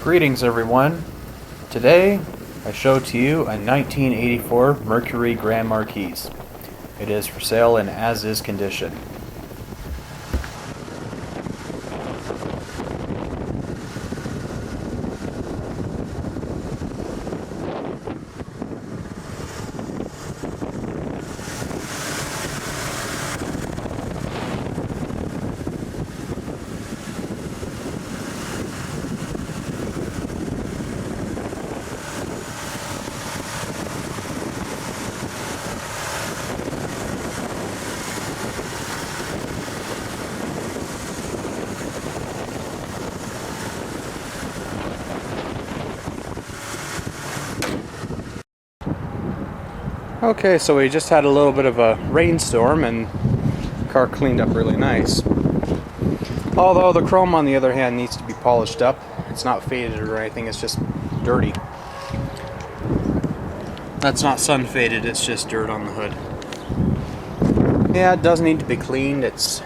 Greetings everyone. Today I show to you a 1984 Mercury Grand Marquis. It is for sale in as-is condition. Okay, so we just had a little bit of a rainstorm and the car cleaned up really nice. Although the chrome on the other hand needs to be polished up. It's not faded or anything, it's just dirty. That's not sun faded, it's just dirt on the hood. Yeah, it does need to be cleaned. It's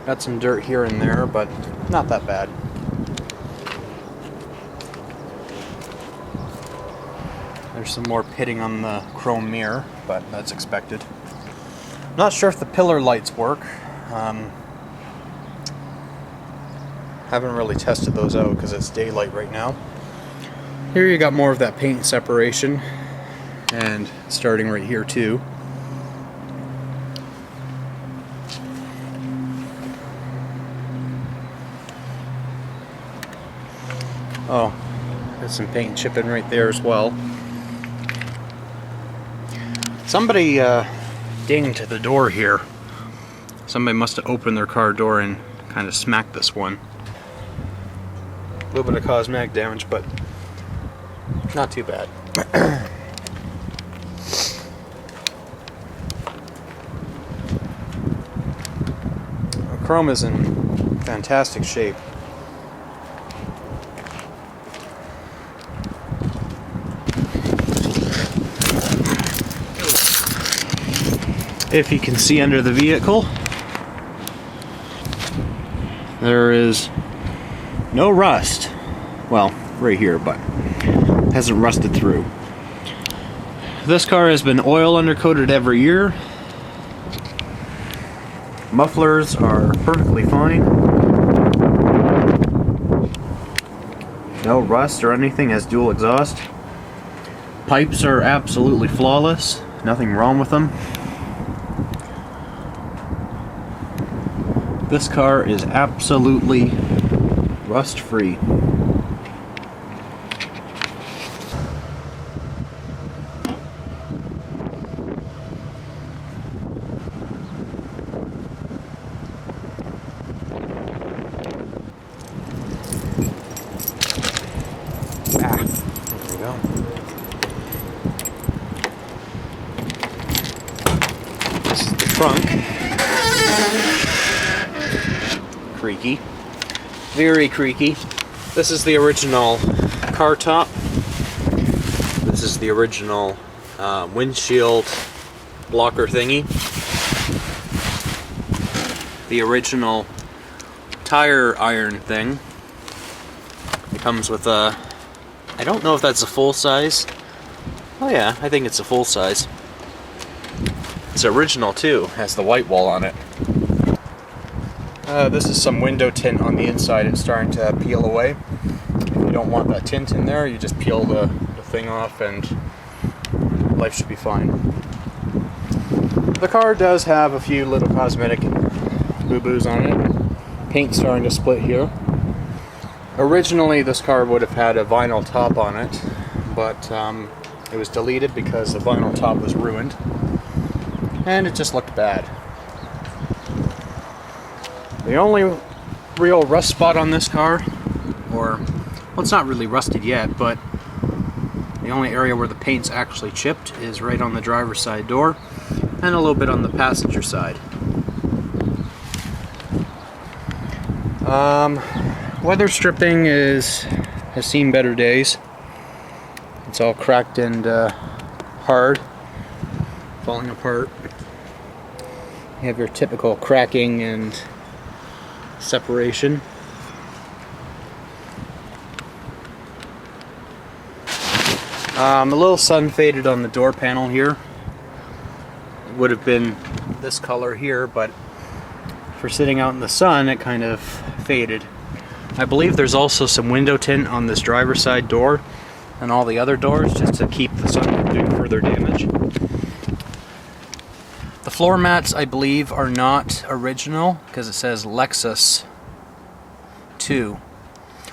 got some dirt here and there, but not that bad. There's some more pitting on the chrome mirror, but that's expected. I'm not sure if the pillar lights work. Haven't really tested those out because it's daylight right now. Here you got more of that paint separation, and starting right here too. Oh, there's some paint chipping right there as well. Somebody dinged the door here. Somebody must have opened their car door and kind of smacked this one. A little bit of cosmetic damage, but not too bad. The chrome is in fantastic shape. If you can see under the vehicle, there is no rust. Well, right here, but it hasn't rusted through. This car has been oil undercoated every year. Mufflers are perfectly fine. No rust or anything, has dual exhaust. Pipes are absolutely flawless. Nothing wrong with them. This car is absolutely rust-free. There we go. This is the trunk. Creaky. Very creaky. This is the original car top. This is the original windshield blocker thingy. The original tire iron thing. It comes with a... I don't know if that's a full size. Oh yeah, I think it's a full size. It's original too. Has the white wall on it. This is some window tint on the inside. It's starting to peel away. If you don't want that tint in there, you just peel the thing off and life should be fine. The car does have a few little cosmetic boo-boos on it. Paint starting to split here. Originally this car would have had a vinyl top on it, but it was deleted because the vinyl top was ruined and it just looked bad. The only real rust spot on this car, well, it's not really rusted yet, but the only area where the paint's actually chipped is right on the driver's side door and a little bit on the passenger side. Weather stripping has seen better days. It's all cracked and hard, falling apart. You have your typical cracking and separation. A little sun faded on the door panel here. It would have been this color here, but for sitting out in the sun, it kind of faded. I believe there's also some window tint on this driver's side door and all the other doors, just to keep the sun from doing further damage. The floor mats, I believe, are not original because it says Lexus 2.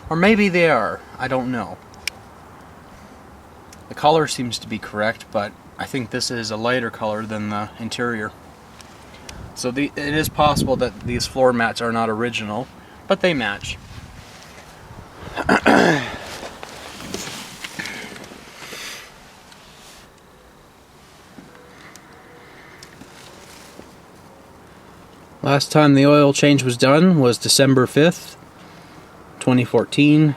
Or maybe they are, I don't know. The color seems to be correct, but I think this is a lighter color than the interior. So it is possible that these floor mats are not original, but they match. Last time the oil change was done was December 5th, 2014.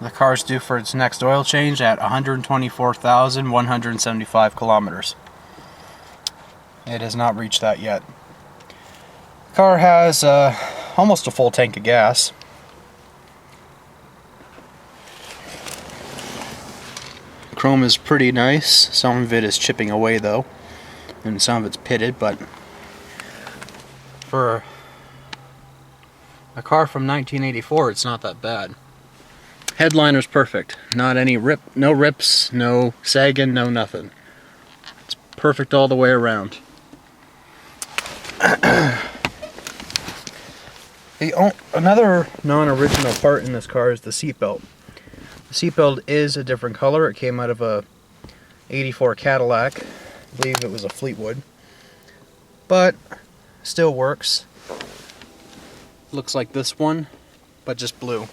The car's due for its next oil change at 124,175 kilometers. It has not reached that yet. The car has almost a full tank of gas. Chrome is pretty nice. Some of it is chipping away though, and some of it's pitted, but for a car from 1984, it's not that bad. Headliner's perfect. Not any no rips, no sagging, no nothing. It's perfect all the way around. Another non-original part in this car is the seatbelt. The seatbelt is a different color. It came out of a 84 Cadillac. I believe it was a Fleetwood. But still works. Looks like this one, but just blue.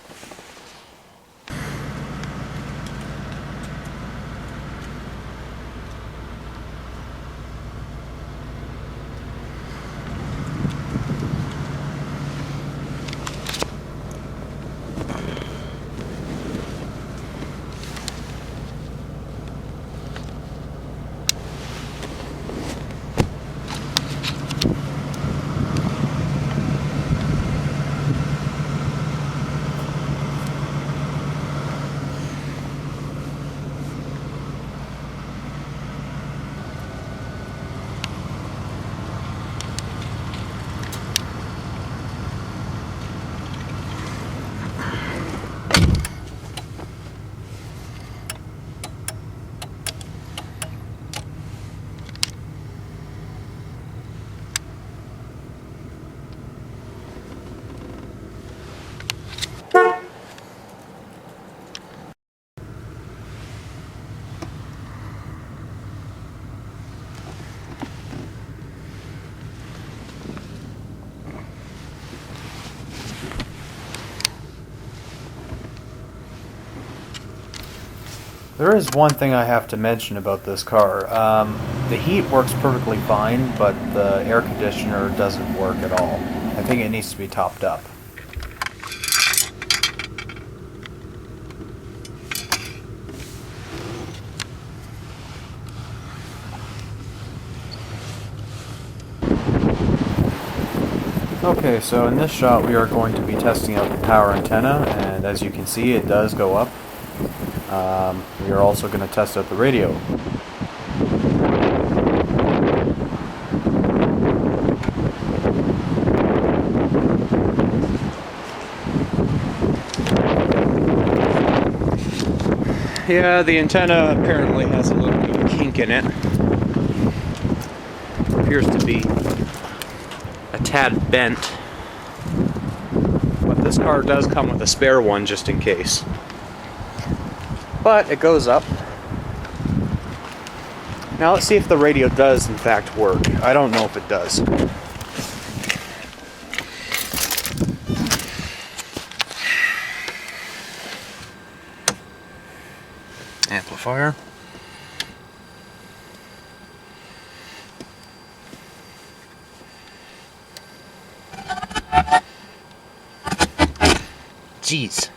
There is one thing I have to mention about this car. The heat works perfectly fine, but the air conditioner doesn't work at all. I think it needs to be topped up. Okay, so in this shot we are going to be testing out the power antenna, and as you can see it does go up. We are also going to test out the radio. Yeah, the antenna apparently has a little bit of a kink in it. Appears to be a tad bent. But this car does come with a spare one just in case. But it goes up. Now let's see if the radio does in fact work. I don't know if it does. Amplifier. Jeez.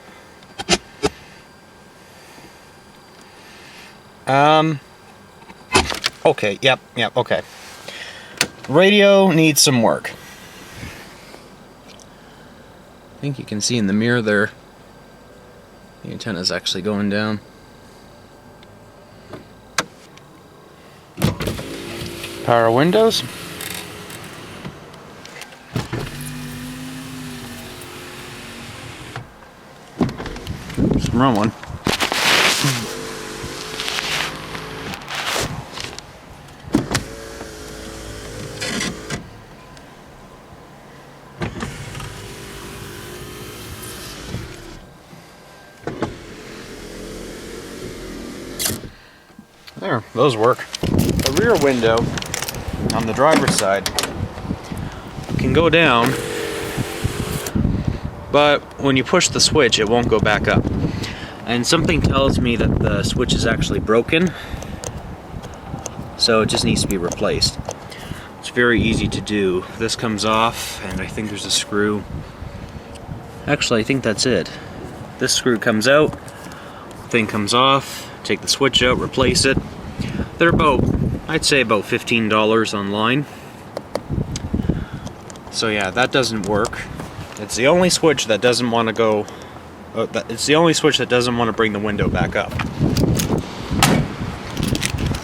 Okay, yep, okay. Radio needs some work. I think you can see in the mirror there, The antenna is actually going down. Power windows. Oops, wrong one. There, those work. The rear window on the driver's side can go down, but when you push the switch, it won't go back up. And something tells me that the switch is actually broken, so it just needs to be replaced. It's very easy to do. This comes off, and I think there's a screw. Actually, I think that's it. This screw comes out, thing comes off, take the switch out, replace it. They're about, I'd say about $15 online. So yeah, that doesn't work. It's the only switch that doesn't want to go, it's the only switch that doesn't want to bring the window back up.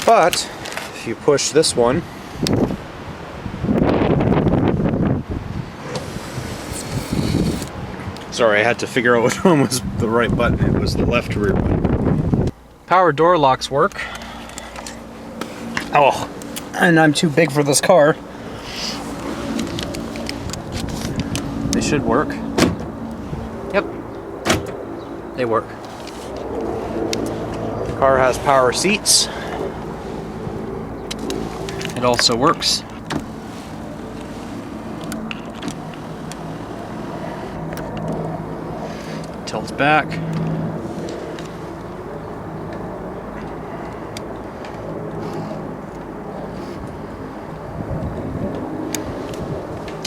But if you push this one, sorry, I had to figure out which one was the right button. It was the left rear button. Power door locks work. Oh, and I'm too big for this car. They should work. Yep, they work. The car has power seats. It also works. Tilts back.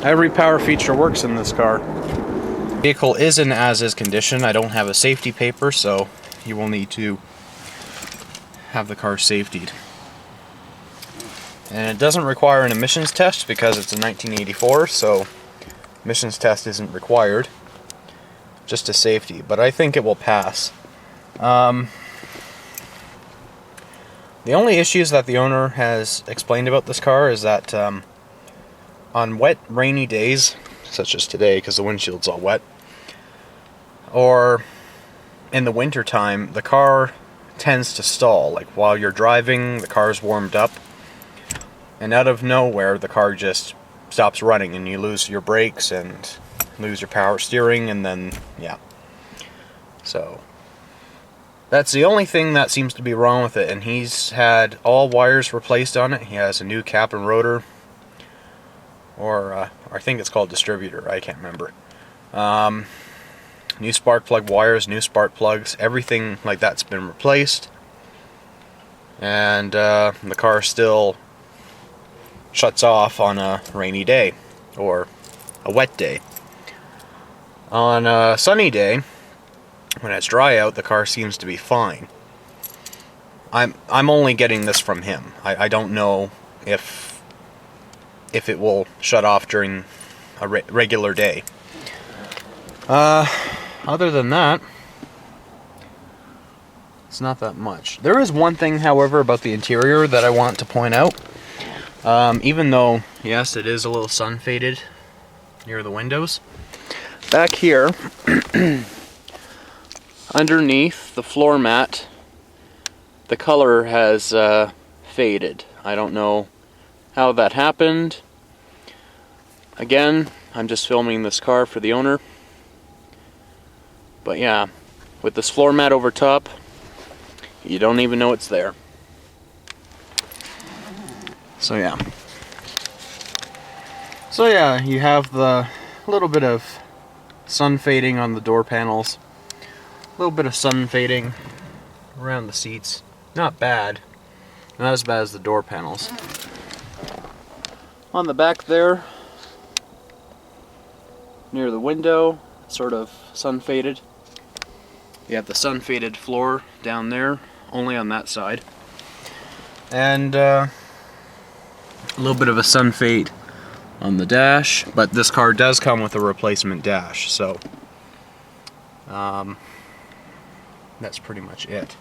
Every power feature works in this car. The vehicle is in as-is condition. I don't have a safety paper, so you will need to have the car safetied. And it doesn't require an emissions test because it's a 1984, so emissions test isn't required. Just a safety, but I think it will pass. The only issues that the owner has explained about this car is that on wet, rainy days, such as today because the windshield's all wet, or in the winter time, the car tends to stall. Like while you're driving, the car's warmed up, and out of nowhere the car just stops running and you lose your brakes and lose your power steering, and then yeah. So that's the only thing that seems to be wrong with it, and he's had all wires replaced on it. He has a new cap and rotor, or I think it's called distributor, I can't remember. New spark plug wires, new spark plugs, everything like that's been replaced. And the car still shuts off on a rainy day or a wet day. On a sunny day, when it's dry out, the car seems to be fine. I'm only getting this from him. I don't know if it will shut off during a regular day. Other than that, it's not that much. There is one thing, however, about the interior that I want to point out. Even though, yes, it is a little sun faded near the windows, back here, underneath the floor mat, the color has faded. I don't know how that happened. Again, I'm just filming this car for the owner. But yeah, with this floor mat over top, you don't even know it's there. So yeah. So yeah, you have the little bit of sun fading on the door panels. A little bit of sun fading around the seats. Not bad. Not as bad as the door panels. On the back there, near the window, sort of sun faded. You have the sun faded floor down there, only on that side. And a little bit of a sun fade on the dash, but this car does come with a replacement dash, so that's pretty much it.